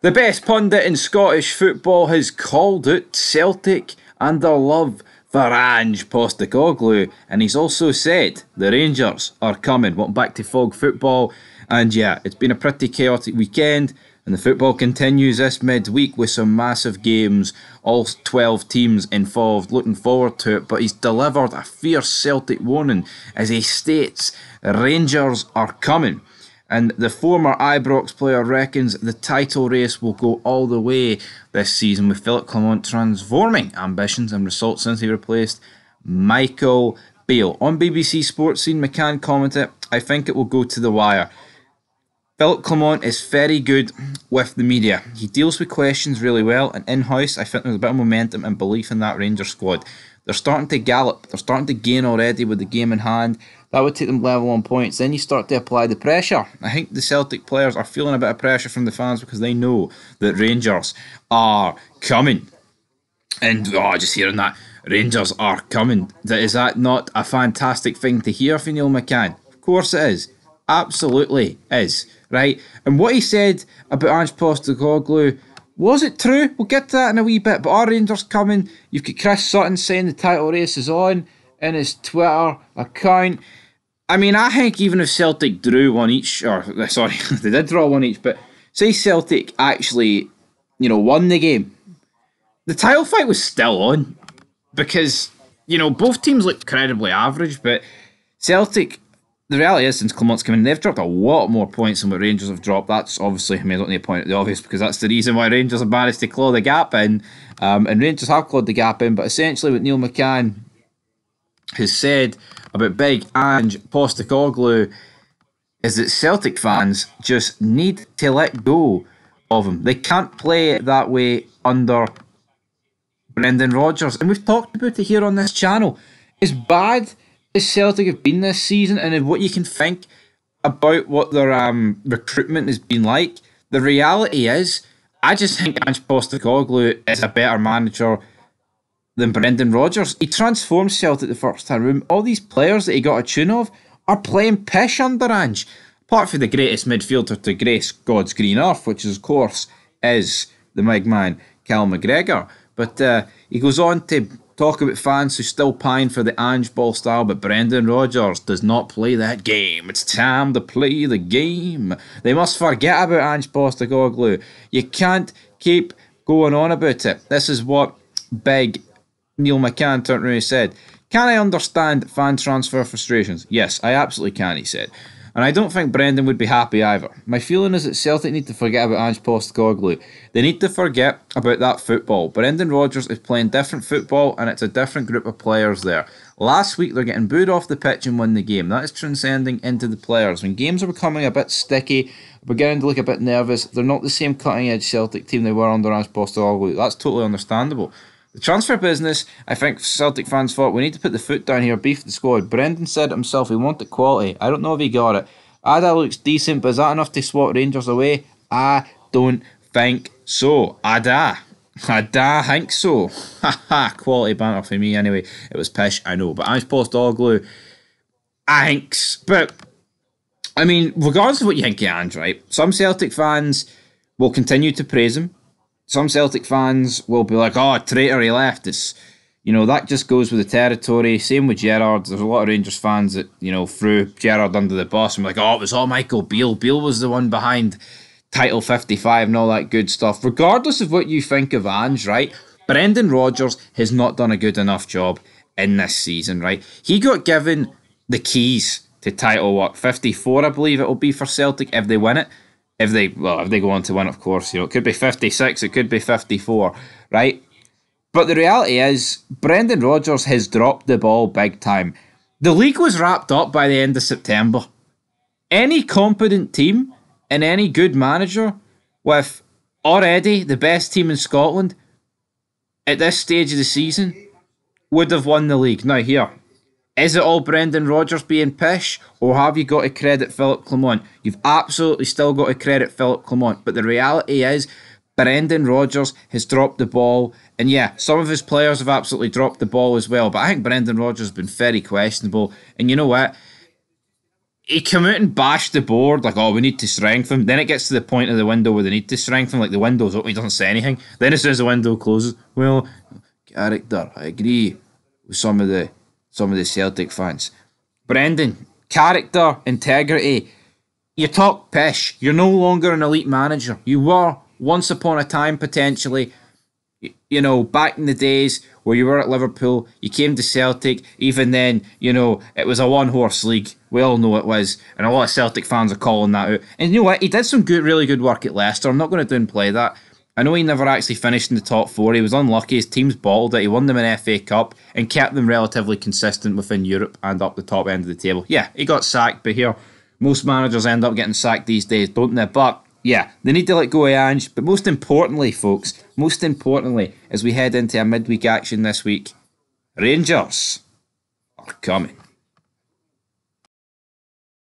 The best pundit in Scottish football has called it Celtic and their love for Ange Postecoglou, and he's also said the Rangers are coming. Welcome back to Fog Football, and yeah, it's been a pretty chaotic weekend, and the football continues this midweek with some massive games, all 12 teams involved, looking forward to it, but he's delivered a fierce Celtic warning as he states Rangers are coming. And the former Ibrox player reckons the title race will go all the way this season, with Philip Clement transforming ambitions and results since he replaced Michael Beale. On BBC Sports Scene, Mccann commented, "I think it will go to the wire. Philip Clement is very good with the media. He deals with questions really well, and in-house I think there's a bit of momentum and belief in that Rangers squad. They're starting to gallop, they're starting to gain already with the game in hand. That would take them level on points. Then you start to apply the pressure. I think the Celtic players are feeling a bit of pressure from the fans because they know that Rangers are coming." And just hearing that, Rangers are coming. Is that not a fantastic thing to hear for Neil McCann? Of course it is. Absolutely is. Right? And what he said about Ange Postecoglou, was it true? We'll get to that in a wee bit. But are Rangers coming? You've got Chris Sutton saying the title race is on in his Twitter account. I mean, I think even if Celtic drew one each, they did draw one each, but say Celtic actually, won the game, the title fight was still on because, both teams look incredibly average, but Celtic, the reality is, since Clement's come in, they've dropped a lot more points than what Rangers have dropped. That's obviously, I don't need to point out the obvious because that's the reason why Rangers have managed to claw the gap in, and Rangers have clawed the gap in, but essentially what Neil McCann has said about big Ange Postecoglou is that Celtic fans just need to let go of him. They can't play that way under Brendan Rodgers. And we've talked about it here on this channel. As bad as Celtic have been this season, and what you can think about what their recruitment has been like, the reality is, I just think Ange Postecoglou is a better manager than Brendan Rodgers. He transformed Celtic the first time round. All these players that he got a tune of are playing pish under Ange. Apart from the greatest midfielder to grace God's green earth, which of course is the Mccann, Cal McGregor. But he goes on to talk about fans who still pine for the ANGEBALL style, but Brendan Rodgers does not play that game. It's time to play the game. They must forget about Ange Postecoglou. You can't keep going on about it. This is what big Neil McCann turned around and said, "Can I understand fan transfer frustrations? Yes, I absolutely can," he said. "And I don't think Brendan would be happy either. My feeling is that Celtic need to forget about Ange Postecoglou. They need to forget about that football. Brendan Rodgers is playing different football and it's a different group of players there. Last week they're getting booed off the pitch and win the game. That is transcending into the players. When games are becoming a bit sticky, beginning to look a bit nervous, they're not the same cutting edge Celtic team they were under Ange Postecoglou. That's totally understandable. The transfer business, I think Celtic fans thought, we need to put the foot down here, beef the squad. Brendan said it himself, he wanted quality. I don't know if he got it. Ada looks decent, but is that enough to swat Rangers away? I don't think so. Ada think so. Haha, quality banter for me anyway. It was pish, I know. But Ange Postecoglou, but I mean, regardless of what you think of Ange, right? Some Celtic fans will continue to praise him. Some Celtic fans will be like, "Oh, traitor, he left." It's, that just goes with the territory. Same with Gerrard. There's a lot of Rangers fans that, threw Gerrard under the bus and were like, "Oh, it was all Michael Beale. Beale was the one behind Title 55 and all that good stuff." Regardless of what you think of Ange, right? Brendan Rodgers has not done a good enough job in this season, right? He got given the keys to Title, 54, I believe it will be for Celtic if they win it. If they go on to win, of course, it could be 56, it could be 54, right? But the reality is, Brendan Rodgers has dropped the ball big time. The league was wrapped up by the end of September. Any competent team and any good manager with already the best team in Scotland at this stage of the season would have won the league. Now here, is it all Brendan Rodgers being pish, or have you got to credit Philip Clement? You've absolutely still got to credit Philip Clement, but the reality is Brendan Rodgers has dropped the ball, and yeah, some of his players have absolutely dropped the ball as well, but I think Brendan Rodgers has been very questionable, and you know what? he came out and bashed the board like, oh, we need to strengthen. Then it gets to the point of the window where they need to strengthen, like the window's open, he doesn't say anything. Then as soon as the window closes, well, character, I agree with some of the Celtic fans. Brendan, character, integrity. You talk pish. You're no longer an elite manager. You were once upon a time potentially. You know, back in the days where you were at Liverpool, you came to Celtic, even then, you know, it was a one-horse league. We all know it was, and a lot of Celtic fans are calling that out. And you know what? He did some really good work at Leicester. I'm not going to downplay that. I know he never actually finished in the top four. He was unlucky. His team's bottled it. He won them an FA Cup and kept them relatively consistent within Europe and up the top end of the table. Yeah, he got sacked, but here, most managers end up getting sacked these days, don't they? But yeah, they need to let go of Ange. But most importantly, folks, as we head into a midweek action this week, Rangers are coming.